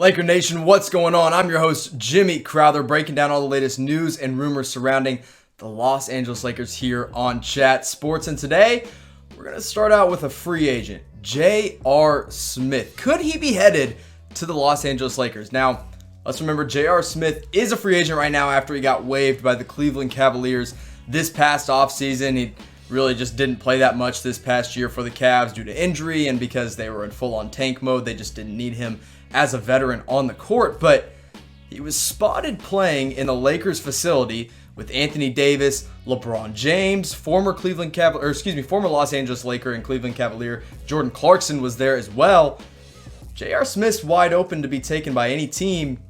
Laker Nation, what's going on? I'm your host, Jimmy Crowther, breaking down all the latest news and rumors surrounding the Los Angeles Lakers here on Chat Sports. And today, we're going to start out with a free agent, J.R. Smith. Could he be headed to the Los Angeles Lakers? Now, let's remember J.R. Smith is a free agent right now after he got waived by the Cleveland Cavaliers this past offseason. He really just didn't play that much this past year for the Cavs due to injury, and because they were in full-on tank mode, they just didn't need him as a veteran on the court. But he was spotted playing in the Lakers facility with Anthony Davis, LeBron James, former Los Angeles Laker and Cleveland Cavalier Jordan Clarkson was there as well. J.R. Smith's wide open to be taken by any team.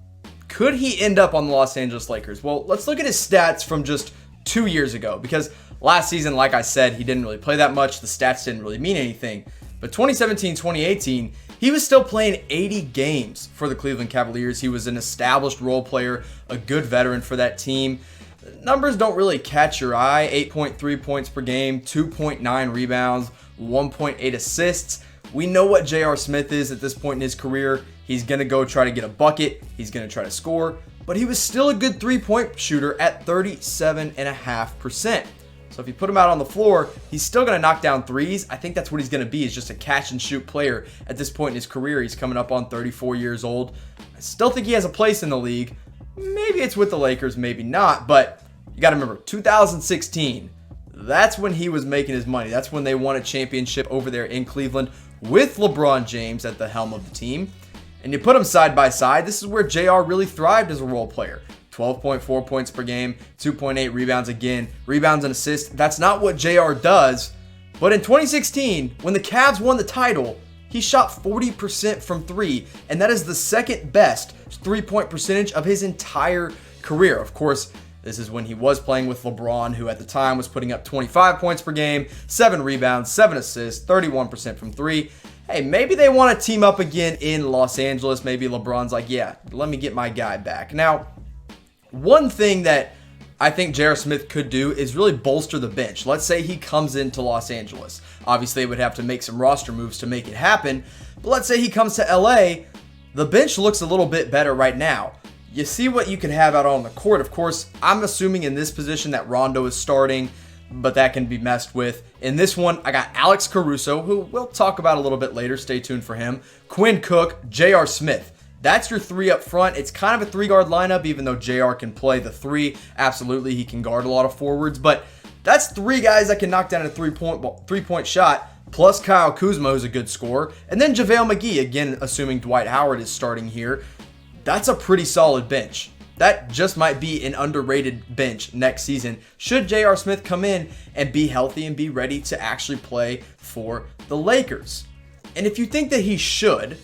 Could he end up on the Los Angeles Lakers? Well, let's look at his stats from just 2 years ago, because last season, like I said, he didn't really play that much. The stats didn't really mean anything. But 2017-2018, he was still playing 80 games for the Cleveland Cavaliers. He was an established role player, a good veteran for that team. The numbers don't really catch your eye. 8.3 points per game, 2.9 rebounds, 1.8 assists. We know what J.R. Smith is at this point in his career. He's going to go try to get a bucket. He's going to try to score. But he was still a good three-point shooter at 37.5%. So if you put him out on the floor, he's still going to knock down threes. I think that's what he's going to be, is just a catch-and-shoot player at this point in his career. He's coming up on 34 years old. I still think he has a place in the league. Maybe it's with the Lakers, maybe not. But you got to remember, 2016, that's when he was making his money. That's when they won a championship over there in Cleveland with LeBron James at the helm of the team. And you put them side by side, this is where JR really thrived as a role player. 12.4 points per game, 2.8 rebounds again, rebounds and assists. That's not what JR does. But in 2016, when the Cavs won the title, he shot 40% from three, and that is the second best three-point percentage of his entire career. Of course, this is when he was playing with LeBron, who at the time was putting up 25 points per game, 7 rebounds, 7 assists, 31% from three. Hey, maybe they want to team up again in Los Angeles. Maybe LeBron's like, yeah, let me get my guy back. Now, one thing that I think J.R. Smith could do is really bolster the bench. Let's say he comes into Los Angeles. Obviously, they would have to make some roster moves to make it happen. But let's say he comes to LA. The bench looks a little bit better right now. You see what you can have out on the court. Of course, I'm assuming in this position that Rondo is starting, but that can be messed with. In this one, I got Alex Caruso, who we'll talk about a little bit later. Stay tuned for him. Quinn Cook, J.R. Smith. That's your three up front. It's kind of a three-guard lineup, even though JR can play the three. Absolutely, he can guard a lot of forwards. But that's three guys that can knock down a three-point shot, plus Kyle Kuzma, who's a good scorer. And then JaVale McGee, again, assuming Dwight Howard is starting here. That's a pretty solid bench. That just might be an underrated bench next season, should J.R. Smith come in and be healthy and be ready to actually play for the Lakers. And if you think that he should,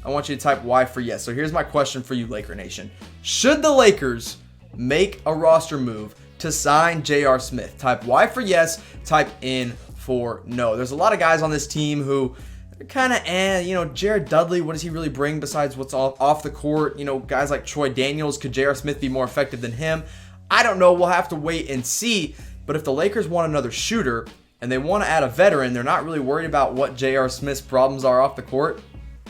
I want you to type Y for yes. So here's my question for you, Laker Nation. Should the Lakers make a roster move to sign J.R. Smith? Type Y for yes, type N for no. There's a lot of guys on this team who are kind of, Jared Dudley, what does he really bring besides what's off the court? Guys like Troy Daniels, could J.R. Smith be more effective than him? I don't know. We'll have to wait and see. But if the Lakers want another shooter and they want to add a veteran, they're not really worried about what J.R. Smith's problems are off the court,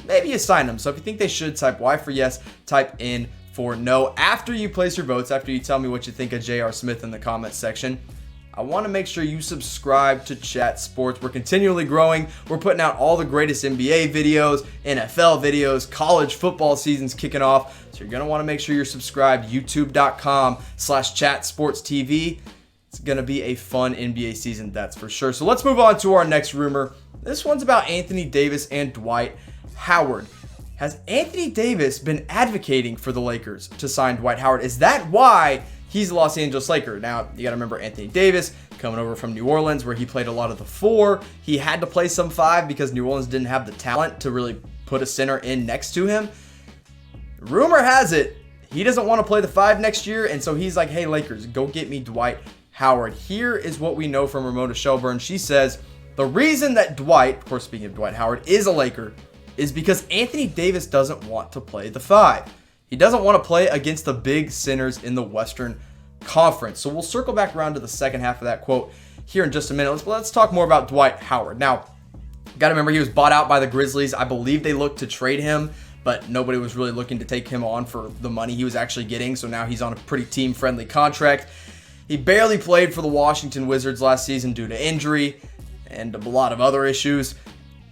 maybe you sign them. So if you think they should, type Y for yes, type N for no. After you place your votes, after you tell me what you think of J.R. Smith in the comments section, I want to make sure you subscribe to Chat Sports. We're continually growing. We're putting out all the greatest NBA videos, NFL videos, college football season's kicking off. So you're going to want to make sure you're subscribed. YouTube.com/ChatSportsTV. It's going to be a fun NBA season, that's for sure. So let's move on to our next rumor. This one's about Anthony Davis and Dwight Howard. Has Anthony Davis been advocating for the Lakers to sign Dwight Howard? Is that why he's a Los Angeles Laker? Now, you got to remember Anthony Davis coming over from New Orleans, where he played a lot of the four. He had to play some five because New Orleans didn't have the talent to really put a center in next to him. Rumor has it, he doesn't want to play the five next year, and so he's like, hey, Lakers, go get me Dwight Howard. Here is what we know from Ramona Shelburne. She says, the reason that Dwight, of course, speaking of Dwight Howard, is a Laker is because Anthony Davis doesn't want to play the five. He doesn't want to play against the big centers in the Western Conference. So we'll circle back around to the second half of that quote here in just a minute. Let's talk more about Dwight Howard. Now, got to remember he was bought out by the Grizzlies. I believe they looked to trade him, but nobody was really looking to take him on for the money he was actually getting. So now he's on a pretty team-friendly contract. He barely played for the Washington Wizards last season due to injury and a lot of other issues.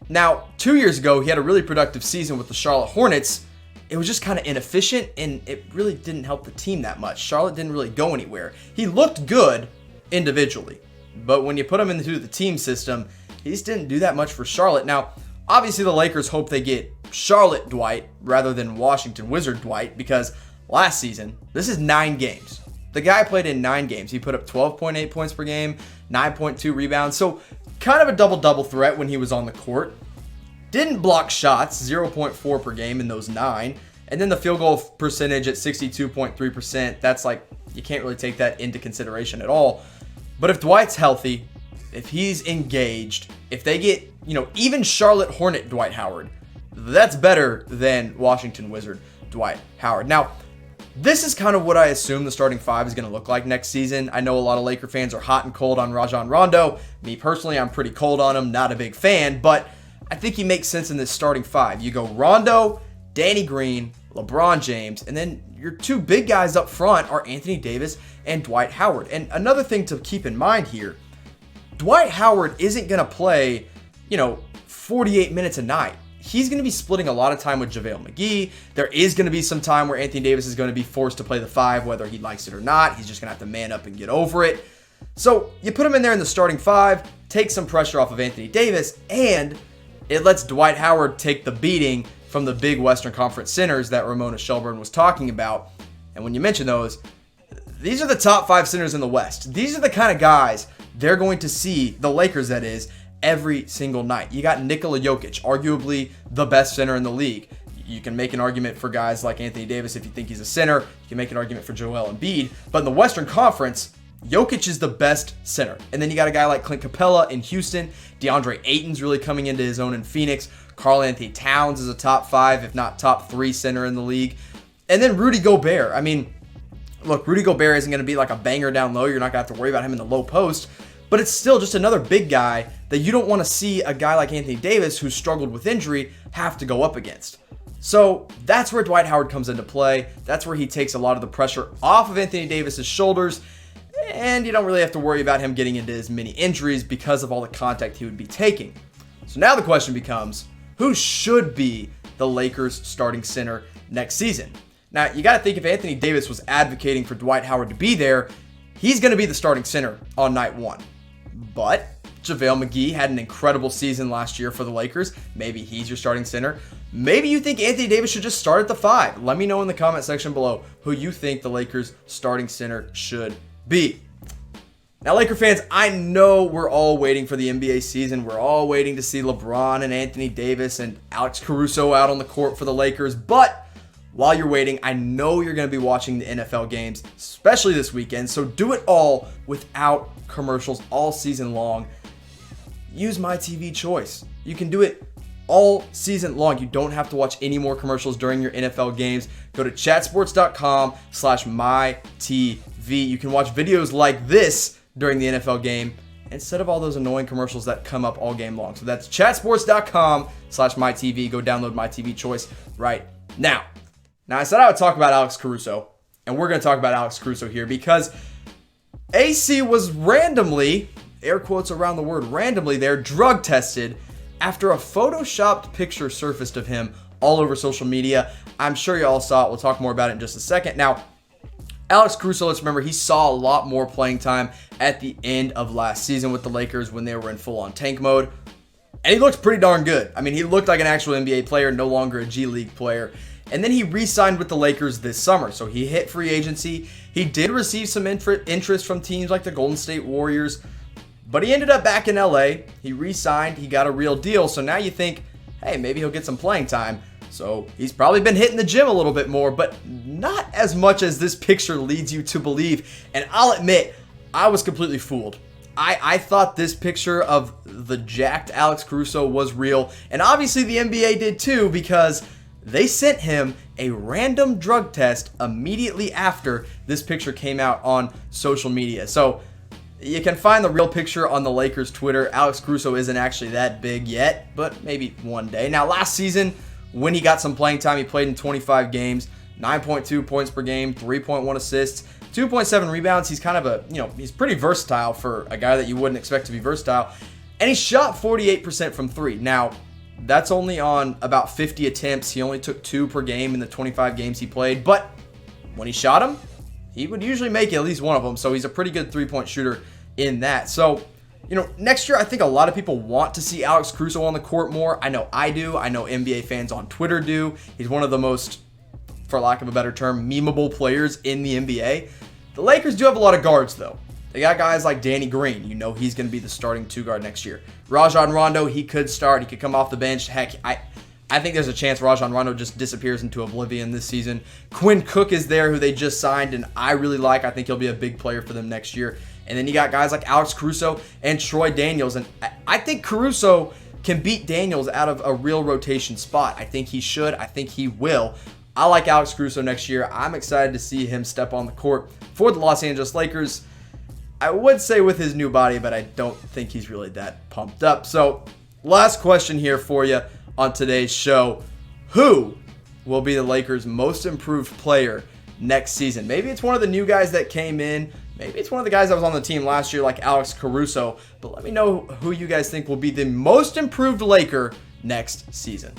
Now, 2 years ago, he had a really productive season with the Charlotte Hornets. It was just kind of inefficient, and it really didn't help the team that much. Charlotte didn't really go anywhere. He looked good individually, but when you put him into the team system, he just didn't do that much for Charlotte. Now, obviously, the Lakers hope they get Charlotte Dwight rather than Washington Wizard Dwight, because last season, this is 9 games. The guy played in 9 games. He put up 12.8 points per game, 9.2 rebounds. So kind of a double-double threat when he was on the court. Didn't block shots, 0.4 per game in those 9. And then the field goal percentage at 62.3%. That's like, you can't really take that into consideration at all. But if Dwight's healthy, if he's engaged, if they get, even Charlotte Hornet Dwight Howard, that's better than Washington Wizard Dwight Howard. Now, this is kind of what I assume the starting 5 is going to look like next season. I know a lot of Laker fans are hot and cold on Rajon Rondo. Me personally, I'm pretty cold on him, not a big fan, but I think he makes sense in this starting 5. You go Rondo, Danny Green, LeBron James, and then your 2 big guys up front are Anthony Davis and Dwight Howard. And another thing to keep in mind here, Dwight Howard isn't going to play, 48 minutes a night. He's going to be splitting a lot of time with JaVale McGee. There is going to be some time where Anthony Davis is going to be forced to play the 5, whether he likes it or not. He's just going to have to man up and get over it. So you put him in there in the starting 5, take some pressure off of Anthony Davis, and it lets Dwight Howard take the beating from the big Western Conference centers that Ramona Shelburne was talking about. And when you mention those, these are the top 5 centers in the West. These are the kind of guys they're going to see, the Lakers that is, every single night. You got Nikola Jokic, arguably the best center in the league. You can make an argument for guys like Anthony Davis if you think he's a center. You can make an argument for Joel Embiid. But in the Western Conference, Jokic is the best center. And then you got a guy like Clint Capella in Houston. DeAndre Ayton's really coming into his own in Phoenix. Karl-Anthony Towns is a top 5, if not top 3 center in the league. And then Rudy Gobert. I mean, look, Rudy Gobert isn't going to be like a banger down low. You're not going to have to worry about him in the low post. But it's still just another big guy that you don't want to see a guy like Anthony Davis, who struggled with injury, have to go up against. So that's where Dwight Howard comes into play. That's where he takes a lot of the pressure off of Anthony Davis's shoulders. And you don't really have to worry about him getting into as many injuries because of all the contact he would be taking. So now the question becomes, who should be the Lakers starting center next season? Now, you got to think if Anthony Davis was advocating for Dwight Howard to be there, he's going to be the starting center on night 1. But JaVale McGee had an incredible season last year for the Lakers. Maybe he's your starting center. Maybe you think Anthony Davis should just start at the 5. Let me know in the comment section below who you think the Lakers starting center should be. Now, Laker fans, I know we're all waiting for the NBA season. We're all waiting to see LeBron and Anthony Davis and Alex Caruso out on the court for the Lakers. But while you're waiting, I know you're going to be watching the NFL games, especially this weekend. So do it all without commercials all season long. Use My TV choice. You can do it all season long. You don't have to watch any more commercials during your NFL games. Go to chatsports.com/mytv. You can watch videos like this during the NFL game instead of all those annoying commercials that come up all game long. So that's chatsports.com/mytv. Go download My TV choice right now. Now, I said I would talk about Alex Caruso, and we're going to talk about Alex Caruso here because AC was randomly, air quotes around the word randomly there, drug tested after a photoshopped picture surfaced of him all over social media. I'm sure you all saw it. We'll talk more about it in just a second. Now, Alex Caruso, let's remember, he saw a lot more playing time at the end of last season with the Lakers when they were in full-on tank mode. And he looked pretty darn good. I mean, he looked like an actual NBA player, no longer a G League player. And then he re-signed with the Lakers this summer. So he hit free agency. He did receive some interest from teams like the Golden State Warriors. But he ended up back in LA. He re-signed. He got a real deal. So now you think, hey, maybe he'll get some playing time. So he's probably been hitting the gym a little bit more, but not as much as this picture leads you to believe. And I'll admit, I was completely fooled. I thought this picture of the jacked Alex Caruso was real. And obviously the NBA did too, because they sent him a random drug test immediately after this picture came out on social media. So you can find the real picture on the Lakers Twitter. Alex Caruso isn't actually that big yet, but maybe one day. Now, last season, when he got some playing time. He played in 25 games, 9.2 points per game, 3.1 assists, 2.7 rebounds. He's kind of he's pretty versatile for a guy that you wouldn't expect to be versatile. And he shot 48% from three. Now, that's only on about 50 attempts. He only took 2 per game in the 25 games he played. But when he shot them, he would usually make at least one of them. So he's a pretty good three-point shooter in that. So, next year, I think a lot of people want to see Alex Caruso on the court more. I know I do. I know NBA fans on Twitter do. He's one of the most, for lack of a better term, memeable players in the NBA. The Lakers do have a lot of guards, though. They got guys like Danny Green. He's going to be the starting 2-guard next year. Rajon Rondo, he could start. He could come off the bench. Heck, I think there's a chance Rajon Rondo just disappears into oblivion this season. Quinn Cook is there, who they just signed, and I really like. I think he'll be a big player for them next year. And then you got guys like Alex Caruso and Troy Daniels. And I think Caruso can beat Daniels out of a real rotation spot. I think he should. I think he will. I like Alex Caruso next year. I'm excited to see him step on the court for the Los Angeles Lakers. I would say with his new body, but I don't think he's really that pumped up. So, last question here for you on today's show. Who will be the Lakers' most improved player next season? Maybe it's one of the new guys that came in. Maybe it's one of the guys that was on the team last year like Alex Caruso. But let me know who you guys think will be the most improved Laker next season.